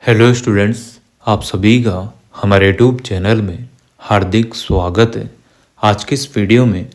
Hello students, आप सभी का हमारे यूट्यूब चैनल में हार्दिक स्वागत है। आज की इस वीडियो में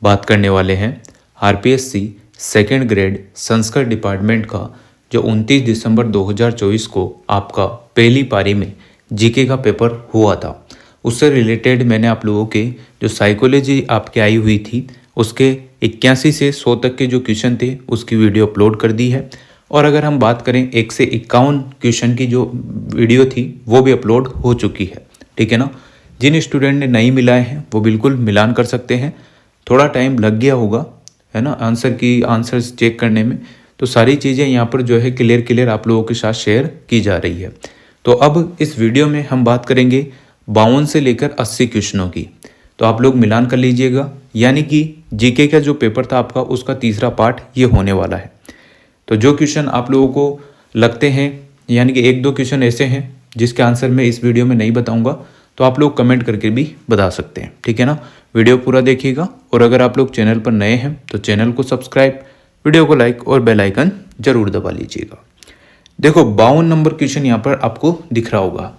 बात करने वाले हैं RPSC second grade Sanskrit department का जो 29 दिसंबर 2024 को आपका पहली पारी में जीके का पेपर हुआ था। उससे रिलेटेड मैंने आप लोगों के जो साइकोलॉजी आपके आई हुई थी उसके 81 से 100 तक के जो क्वेश्चन थे उसकी वीडियो अपलोड कर दी है। और अगर हम बात करें 1 से 51 क्वेश्चन की जो वीडियो थी वो भी अपलोड हो चुकी है। ठीक है ना। जिन स्टूडेंट ने नहीं मिलाए हैं वो बिल्कुल मिलान कर सकते हैं। थोड़ा टाइम लग गया होगा, है ना, आंसर्स चेक करने में। तो सारी चीज़ें यहाँ पर जो है क्लियर आप लोगों के साथ शेयर की जा रही है। तो अब इस वीडियो में हम बात करेंगे 52 से लेकर 80 क्वेश्चनों की। तो आप लोग मिलान कर लीजिएगा, यानी कि जीके का जो पेपर था आपका उसका तीसरा पार्ट ये होने वाला है। तो जो क्वेश्चन आप लोगों को लगते हैं, यानी कि 1-2 क्वेश्चन ऐसे हैं जिसके आंसर मैं इस वीडियो में नहीं बताऊंगा, तो आप लोग कमेंट करके भी बता सकते हैं। ठीक है ना। वीडियो पूरा देखिएगा और अगर आप लोग चैनल पर नए हैं तो चैनल को सब्सक्राइब, वीडियो को लाइक और बेल आइकन जरूर दबा लीजिएगा। देखो 52 नंबर क्वेश्चन यहाँ पर आपको दिख रहा होगा।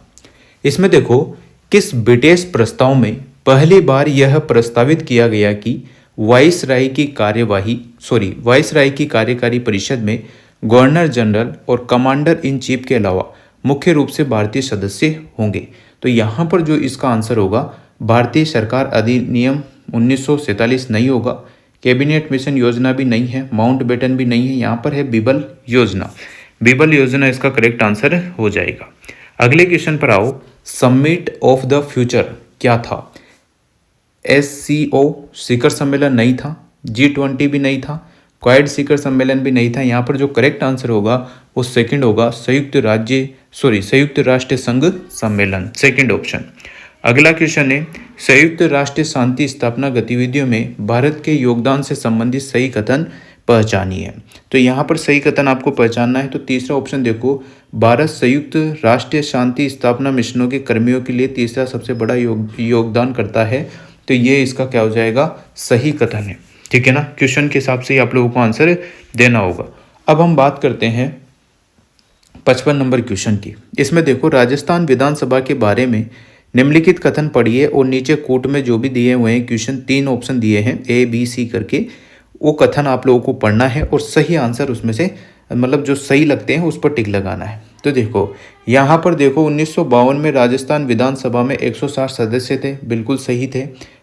इसमें देखो, किस ब्रिटिश प्रस्ताव में पहली बार यह प्रस्तावित किया गया कि वाइसराय की कार्यकारी परिषद में गवर्नर जनरल और कमांडर इन चीफ के अलावा मुख्य रूप से भारतीय सदस्य होंगे। तो यहाँ पर जो इसका आंसर होगा भारतीय सरकार अधिनियम 1947 नहीं होगा, कैबिनेट मिशन योजना भी नहीं है, माउंट बेटन भी नहीं है, यहाँ पर है बीबल योजना। बीबल योजना इसका करेक्ट आंसर हो जाएगा। अगले क्वेश्चन पर आओ। समिट ऑफ द फ्यूचर क्या था? SCO शिखर सम्मेलन नहीं था, G20 भी नहीं था, क्वाड शिखर सम्मेलन भी नहीं था। यहाँ पर जो करेक्ट आंसर होगा वो सेकंड होगा, संयुक्त राष्ट्र संघ सम्मेलन, सेकंड ऑप्शन। अगला क्वेश्चन है, संयुक्त राष्ट्र शांति स्थापना गतिविधियों में भारत के योगदान से संबंधित सही कथन पहचानिए। तो यहाँ पर सही कथन आपको पहचानना है। तो तीसरा ऑप्शन देखो, भारत संयुक्त राष्ट्र शांति स्थापना मिशनों के कर्मियों के लिए तीसरा सबसे बड़ा योगदान करता है। तो ये इसका क्या हो जाएगा? सही कथन है। ठीक है ना। क्वेश्चन के हिसाब से ही आप लोगों को आंसर देना होगा। अब हम बात करते हैं 55 नंबर क्वेश्चन की। इसमें देखो, राजस्थान विधानसभा के बारे में निम्नलिखित कथन पढ़िए और नीचे कोट में जो भी दिए हुए हैं क्वेश्चन, 3 ऑप्शन दिए हैं ABC करके, वो कथन आप लोगों को पढ़ना है और सही आंसर उसमें से, मतलब जो सही लगते हैं उस पर टिक लगाना है। तो देखो यहाँ पर देखो, 1952 में राजस्थान विधानसभा में 160 सदस्य थे, बिल्कुल सही थे,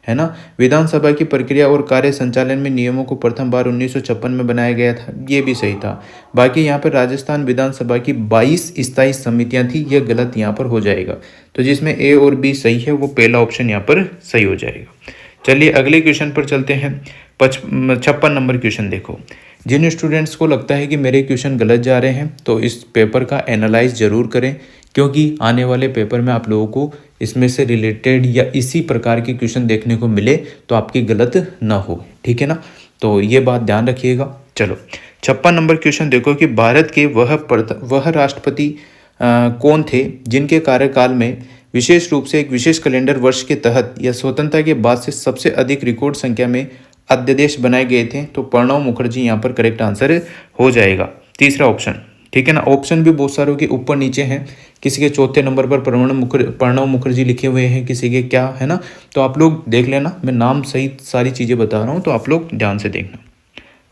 है ना। विधानसभा की प्रक्रिया और कार्य संचालन में नियमों को प्रथम बार 1956 में बनाया गया था, ये भी सही था। बाकी यहाँ पर राजस्थान विधानसभा की 22 स्थायी समितियाँ थी, यह गलत यहाँ पर हो जाएगा। तो जिसमें A और B सही है वो पहला ऑप्शन यहाँ पर सही हो जाएगा। चलिए अगले क्वेश्चन पर चलते हैं। 56 नंबर क्वेश्चन देखो। जिन स्टूडेंट्स को लगता है कि मेरे क्वेश्चन गलत जा रहे हैं तो इस पेपर का एनालाइज जरूर करें, क्योंकि आने वाले पेपर में आप लोगों को इसमें से रिलेटेड या इसी प्रकार के क्वेश्चन देखने को मिले तो आपकी गलत ना हो। ठीक है ना। तो ये बात ध्यान रखिएगा। चलो 56 नंबर क्वेश्चन देखो कि भारत के वह राष्ट्रपति कौन थे जिनके कार्यकाल में विशेष रूप से एक विशेष कैलेंडर वर्ष के तहत या स्वतंत्रता के बाद से सबसे अधिक रिकॉर्ड संख्या में अध्यादेश बनाए गए थे? तो प्रणब मुखर्जी यहाँ पर करेक्ट आंसर हो जाएगा, तीसरा ऑप्शन। ठीक है ना। ऑप्शन भी बहुत सारों के ऊपर नीचे हैं, किसी के चौथे नंबर पर प्रणब मुखर्जी लिखे हुए हैं, किसी के क्या, है ना। तो आप लोग देख लेना, मैं नाम सहित सारी चीज़ें बता रहा हूँ, तो आप लोग ध्यान से देखना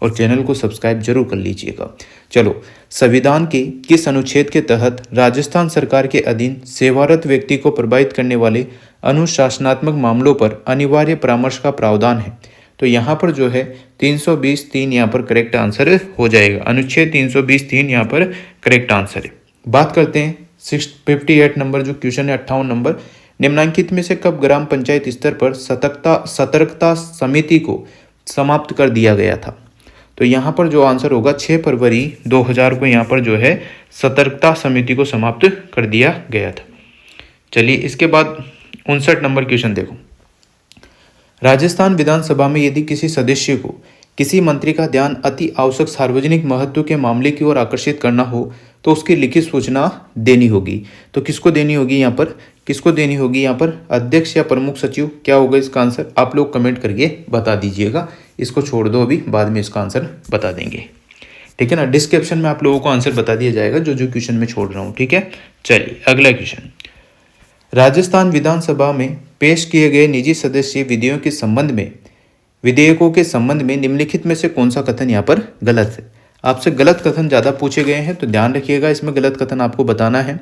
और चैनल को सब्सक्राइब जरूर कर लीजिएगा। चलो, संविधान के किस अनुच्छेद के तहत राजस्थान सरकार के अधीन सेवारत व्यक्ति को प्रभावित करने वाले अनुशासनात्मक मामलों पर अनिवार्य परामर्श का प्रावधान है? तो यहाँ पर जो है 320(3) यहाँ पर करेक्ट आंसर हो जाएगा। अनुच्छेद 320(3) यहाँ पर करेक्ट आंसर है। बात करते हैं 58 नंबर जो क्वेश्चन है, 58 नंबर। निम्नलिखित में से कब ग्राम पंचायत स्तर पर सतर्कता समिति को समाप्त कर दिया गया था? तो यहाँ पर जो आंसर होगा 6 फरवरी 2000 को यहाँ पर जो है सतर्कता समिति को समाप्त कर दिया गया था। चलिए इसके बाद 59 नंबर क्वेश्चन देखो। राजस्थान विधानसभा में यदि किसी सदस्य को किसी मंत्री का ध्यान अति आवश्यक सार्वजनिक महत्व के मामले की ओर आकर्षित करना हो तो उसकी लिखित सूचना देनी होगी। तो किसको देनी होगी यहाँ पर? किसको देनी होगी यहाँ पर? अध्यक्ष या प्रमुख सचिव? क्या होगा इसका आंसर? आप लोग कमेंट करके बता दीजिएगा। इसको छोड़ दो, अभी बाद में इसका आंसर बता देंगे। ठीक है ना। डिस्क्रिप्शन में आप लोगों को आंसर बता दिया जाएगा जो जो क्वेश्चन मैं छोड़ रहा हूँ, ठीक है। चलिए अगला क्वेश्चन, राजस्थान विधानसभा में पेश किए गए निजी सदस्य विधेयकों के संबंध में निम्नलिखित में से कौन सा कथन यहाँ पर गलत है। आपसे गलत कथन ज़्यादा पूछे गए हैं तो ध्यान रखिएगा, इसमें गलत कथन आपको बताना है।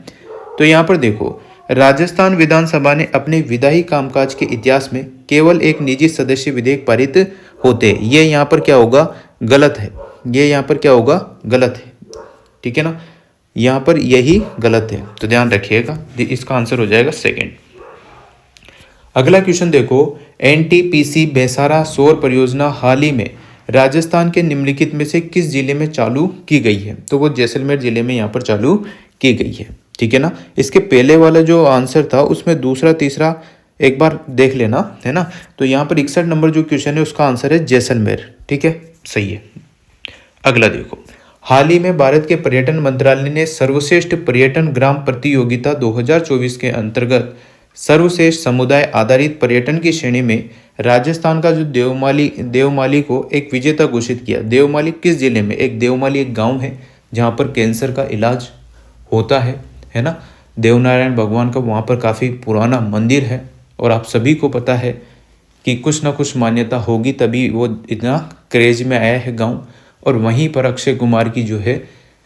तो यहाँ पर देखो, राजस्थान विधानसभा ने अपने विधायी कामकाज के इतिहास में केवल एक निजी सदस्य विधेयक पारित होते, ये यहाँ पर क्या होगा, गलत है। ये यहाँ पर क्या होगा, गलत है, ठीक है ना। यहाँ पर यही गलत है, तो ध्यान रखिएगा, इसका आंसर हो जाएगा सेकंड। अगला क्वेश्चन देखो, एनटीपीसी बेसारा सौर परियोजना हाल ही में राजस्थान के निम्नलिखित में से किस जिले में चालू की गई है। तो वो जैसलमेर जिले में यहाँ पर चालू की गई है, ठीक है ना। इसके पहले वाला जो आंसर था उसमें दूसरा तीसरा एक बार देख लेना, है ना। तो यहाँ पर 61 नंबर जो क्वेश्चन है उसका आंसर है जैसलमेर, ठीक है, सही है। अगला देखो, हाल ही में भारत के पर्यटन मंत्रालय ने सर्वश्रेष्ठ पर्यटन ग्राम प्रतियोगिता 2024 के अंतर्गत सर्वश्रेष्ठ समुदाय आधारित पर्यटन की श्रेणी में राजस्थान का जो देवमाली को एक विजेता घोषित किया। देवमाली किस जिले में, देवमाली एक गांव है जहां पर कैंसर का इलाज होता है ना। देवनारायण भगवान का वहां पर काफ़ी पुराना मंदिर है और आप सभी को पता है कि कुछ ना कुछ मान्यता होगी तभी वो इतना क्रेज में आया है गाँव। और वहीं पर अक्षय कुमार की जो है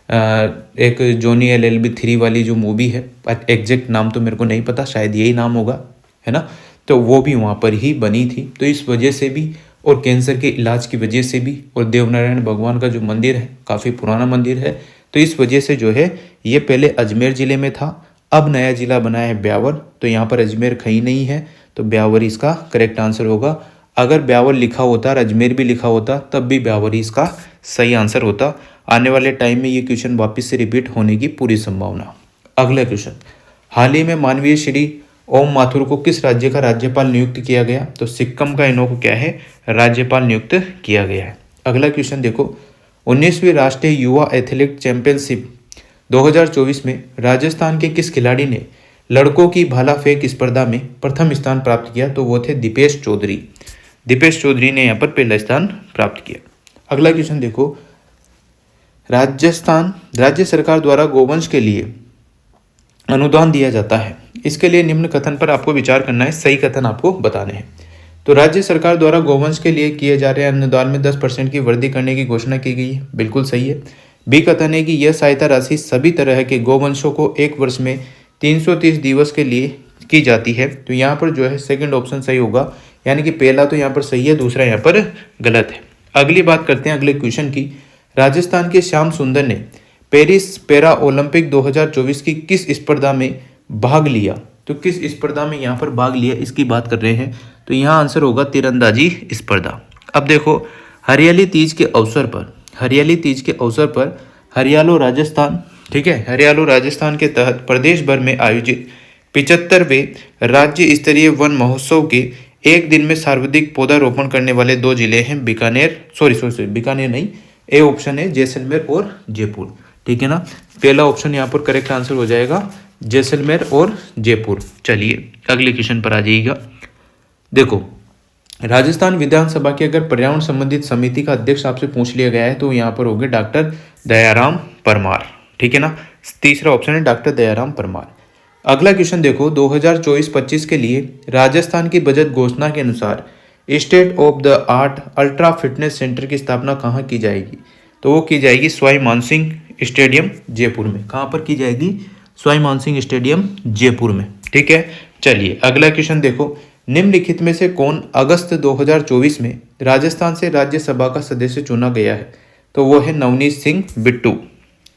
एक जॉनी LLB 3 वाली जो मूवी है, एग्जैक्ट नाम तो मेरे को नहीं पता, शायद यही नाम होगा, है ना। तो वो भी वहाँ पर ही बनी थी। तो इस वजह से भी और कैंसर के इलाज की वजह से भी, और देवनारायण भगवान का जो मंदिर है काफ़ी पुराना मंदिर है, तो इस वजह से जो है ये पहले अजमेर ज़िले में था, अब नया ज़िला बना है ब्यावर। तो यहाँ पर अजमेर कहीं नहीं है, तो ब्यावर इसका करेक्ट आंसर होगा। अगर ब्यावर लिखा होता और अजमेर भी लिखा होता तब भी ब्यावर ही इसका सही आंसर होता। आने वाले टाइम में ये क्वेश्चन वापस से रिपीट होने की पूरी संभावना। अगला क्वेश्चन, हाल ही में माननीय श्री ओम माथुर को किस राज्य का राज्यपाल नियुक्त किया गया। तो सिक्किम का इनको क्या है, राज्यपाल नियुक्त किया गया है। अगला क्वेश्चन देखो, 19वीं राष्ट्रीय युवा एथलेटिक चैंपियनशिप 2024 में राजस्थान के किस खिलाड़ी ने लड़कों की भाला फेंक स्पर्धा में प्रथम स्थान प्राप्त किया। तो वो थे दीपेश चौधरी। दीपेश चौधरी ने यहाँ पर पहला स्थान प्राप्त किया। अगला क्वेश्चन देखो, राजस्थान राज्य सरकार द्वारा गोवंश के लिए अनुदान दिया जाता है, इसके लिए निम्न कथन पर आपको विचार करना है, सही कथन आपको बताने हैं। तो राज्य सरकार द्वारा गोवंश के लिए किए जा रहे अनुदान में 10% की वृद्धि करने की घोषणा की गई है, बिल्कुल सही है। बी कथन है कि यह सहायता राशि सभी तरह के गोवंशों को एक वर्ष में 330 दिवस के लिए की जाती है। तो यहाँ पर जो है सेकंड ऑप्शन सही होगा, यानी कि पहला तो यहाँ पर सही है, दूसरा यहाँ पर गलत है। अगली बात करते हैं अगले क्वेश्चन की। राजस्थान के श्याम सुंदर ने पेरिस पैरा ओलंपिक 2024 की किस स्पर्धा में भाग लिया। तो किस स्पर्धा में यहाँ पर भाग लिया इसकी बात कर रहे हैं, तो यहाँ आंसर होगा तीरंदाजी स्पर्धा। अब देखो, हरियाली तीज के अवसर पर हरियालो राजस्थान, ठीक है, हरियालो राजस्थान के तहत प्रदेश भर में आयोजित 75वें राज्य स्तरीय वन महोत्सव के एक दिन में सर्वाधिक पौधारोपण करने वाले दो जिले हैं बीकानेर नहीं, ए ऑप्शन है जैसलमेर और जयपुर, ठीक है ना। पहला ऑप्शन यहाँ पर करेक्ट आंसर हो जाएगा, जैसलमेर और जयपुर। चलिए अगले क्वेश्चन पर आ जाइएगा। देखो, राजस्थान विधानसभा के अगर पर्यावरण संबंधित समिति का अध्यक्ष आपसे पूछ लिया गया है तो यहाँ पर होंगे डॉक्टर दयाराम परमार, ठीक है ना। तीसरा ऑप्शन है डॉक्टर दयाराम परमार। अगला क्वेश्चन देखो, 2024-25 के लिए राजस्थान की बजट घोषणा के अनुसार state of the art ultra fitness centre की स्थापना कहाँ की जाएगी। तो वो की जाएगी सवाई मानसिंह स्टेडियम जयपुर में। कहाँ पर की जाएगी, सवाई मानसिंह स्टेडियम जयपुर में, ठीक है। चलिए अगला क्वेश्चन देखो, निम्नलिखित में से कौन अगस्त 2024 में राजस्थान से राज्यसभा का सदस्य चुना गया है। तो वो है नवनीत सिंह बिट्टू,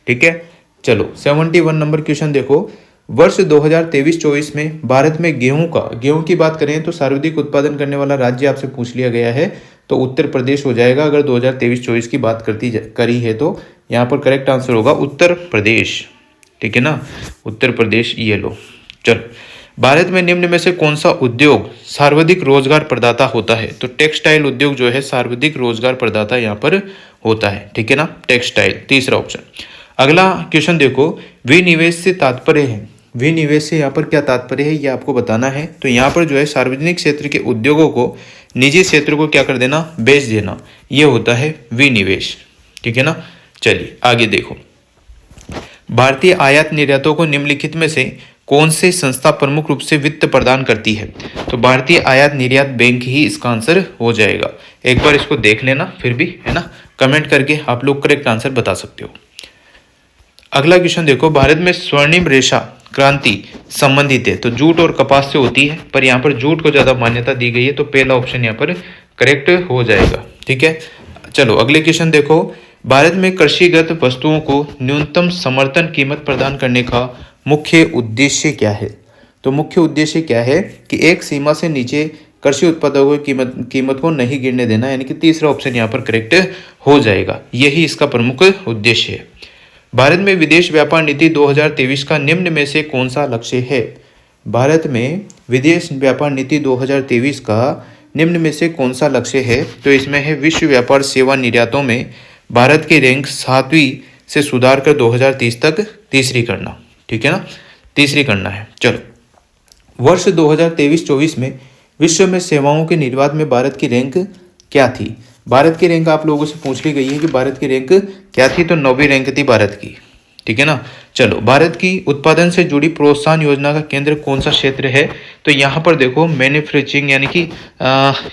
ठीक है। चलो 71 नंबर क्वेश्चन देखो, वर्ष 2023-24 में भारत में गेहूं की बात करें तो सर्वाधिक उत्पादन करने वाला राज्य आपसे पूछ लिया गया है, तो उत्तर प्रदेश हो जाएगा। अगर 2023-24 की बात करी है तो यहाँ पर करेक्ट आंसर होगा उत्तर प्रदेश, ठीक है ना, उत्तर प्रदेश। ये लो, चलो, भारत में निम्न में से कौन सा उद्योग सर्वाधिक रोजगार प्रदाता होता है। तो टेक्सटाइल उद्योग जो है सर्वाधिक रोजगार प्रदाता यहाँ पर होता है, ठीक है ना, टेक्सटाइल, तीसरा ऑप्शन। अगला क्वेश्चन देखो, विनिवेश से तात्पर्य है, विनिवेश से यहाँ पर क्या तात्पर्य है ये आपको बताना है। तो यहाँ पर जो है सार्वजनिक क्षेत्र के उद्योगों को निजी क्षेत्र को क्या कर देना, बेच देना, ये होता है विनिवेश, ठीक है ना। चलिए आगे देखो, भारतीय आयात निर्यातों को निम्नलिखित में से कौन से संस्था प्रमुख रूप से वित्त प्रदान करती है? तो भारतीय आयात निर्यात बैंक ही इसका आंसर हो जाएगा। एक बार इसको देख लेना, फिर भी है ना कमेंट करके आप लोग करेक्ट आंसर बता सकते हो। अगला क्वेश्चन देखो, भारत में स्वर्णिम रेशा क्रांति संबंधित है, तो जूट और कपास से होती है, पर यहाँ पर जूट को ज्यादा मान्यता दी गई है, तो पहला ऑप्शन यहाँ पर करेक्ट हो जाएगा। ठीक है, चलो अगले क्वेश्चन देखो, भारत में कृषिगत वस्तुओं को न्यूनतम समर्थन कीमत प्रदान करने का मुख्य उद्देश्य क्या है? तो मुख्य उद्देश्य क्या है कि एक सीमा से नीचे कृषि उत्पादों की कीमत को नहीं गिरने देना, यानी कि तीसरा ऑप्शन यहाँ पर करेक्ट हो जाएगा। यही इसका प्रमुख उद्देश्य है। भारत में विदेश व्यापार नीति 2023 का निम्न में से कौन सा लक्ष्य है? भारत में विदेश व्यापार नीति 2023 का निम्न में से कौन सा लक्ष्य है? तो इसमें है विश्व व्यापार सेवा निर्यातों में भारत के रैंक 7वीं से सुधार कर 2030 तक तीसरी करना। ठीक है ना, तीसरी करना है। चलो, वर्ष 2023-24 में विश्व में सेवाओं के निर्यात में भारत की रैंक क्या थी? भारत की रैंक आप लोगों से पूछ ली गई है कि भारत की रैंक क्या थी, तो 9वीं रैंक थी भारत की। ठीक है ना। चलो, भारत की उत्पादन से जुड़ी प्रोत्साहन योजना का केंद्र कौन सा क्षेत्र है? तो यहाँ पर देखो मैन्युफैक्चरिंग, यानी कि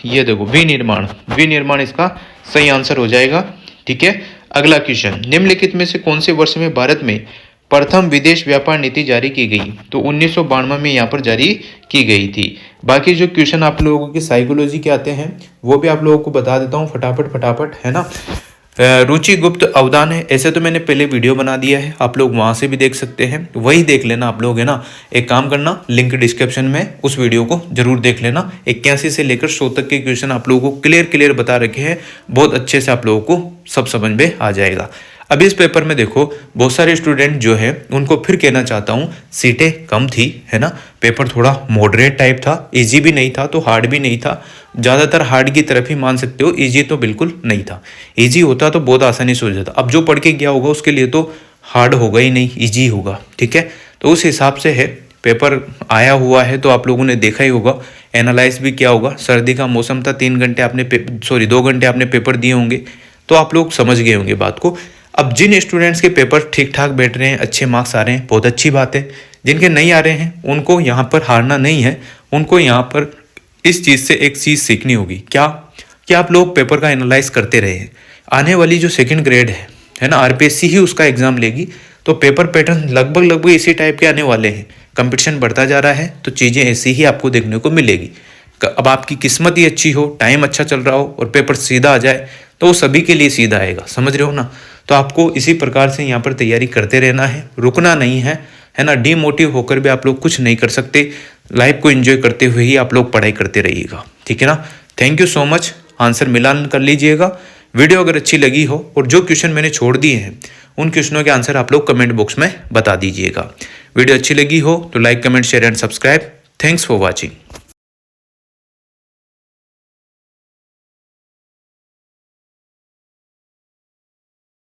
ये देखो विनिर्माण इसका सही आंसर हो जाएगा। ठीक है, अगला क्वेश्चन, निम्नलिखित में से कौन से वर्ष में भारत में प्रथम विदेश व्यापार नीति जारी की गई? तो 1992 में यहाँ पर जारी की गई थी। बाकी जो क्वेश्चन आप लोगों की साइकोलॉजी के आते हैं वो भी आप लोगों को बता देता हूँ फटाफट, है ना। रुचि गुप्त अवदान है, ऐसे तो मैंने पहले वीडियो बना दिया है, आप लोग वहां से भी देख सकते हैं, वही देख लेना आप लोग, है ना। एक काम करना, लिंक डिस्क्रिप्शन में उस वीडियो को जरूर देख लेना। 81 से लेकर 100 तक के क्वेश्चन आप लोगों को क्लियर बता रखे हैं, बहुत अच्छे से आप लोगों को सब समझ में आ जाएगा। अब इस पेपर में देखो बहुत सारे स्टूडेंट जो है उनको फिर कहना चाहता हूँ, सीटें कम थी, है ना। पेपर थोड़ा मॉडरेट टाइप था, इजी भी नहीं था तो हार्ड भी नहीं था, ज़्यादातर हार्ड की तरफ ही मान सकते हो, इजी तो बिल्कुल नहीं था। इजी होता तो बहुत आसानी से हो जाता, अब जो पढ़ के गया होगा उसके लिए तो हार्ड होगा ही नहीं, इजी होगा। ठीक है, तो उस हिसाब से है, पेपर आया हुआ है तो आप लोगों ने देखा ही होगा, एनालाइज भी किया होगा। सर्दी का मौसम था, 2 घंटे आपने पेपर दिए होंगे, तो आप लोग समझ गए होंगे बात को। अब जिन स्टूडेंट्स के पेपर ठीक ठाक बैठ रहे हैं, अच्छे मार्क्स आ रहे हैं, बहुत अच्छी बात है। जिनके नहीं आ रहे हैं उनको यहाँ पर हारना नहीं है, उनको यहाँ पर इस चीज़ से एक चीज़ सीखनी होगी। क्या कि आप लोग पेपर का एनालाइज करते रहे। आने वाली जो 2nd ग्रेड है ना, आरपीएससी ही उसका एग्जाम लेगी, तो पेपर पैटर्न लगभग इसी टाइप के आने वाले हैं। कंपटीशन बढ़ता जा रहा है तो चीज़ें ऐसी ही आपको देखने को मिलेगी। अब आपकी किस्मत ही अच्छी हो, टाइम अच्छा चल रहा हो और पेपर सीधा आ जाए तो वो सभी के लिए सीधा आएगा, समझ रहे हो ना। तो आपको इसी प्रकार से यहाँ पर तैयारी करते रहना है, रुकना नहीं है ना। डीमोटिव होकर भी आप लोग कुछ नहीं कर सकते, लाइफ को एंजॉय करते हुए ही आप लोग पढ़ाई करते रहिएगा। ठीक है ना। Thank you so much. Answer मिलान कर लीजिएगा। वीडियो अगर अच्छी लगी हो और जो क्वेश्चन मैंने छोड़ दिए हैं उन क्वेश्चनों के आंसर आप लोग कमेंट बॉक्स में बता दीजिएगा। वीडियो अच्छी लगी हो तो like, comment, share and subscribe. Thanks for watching.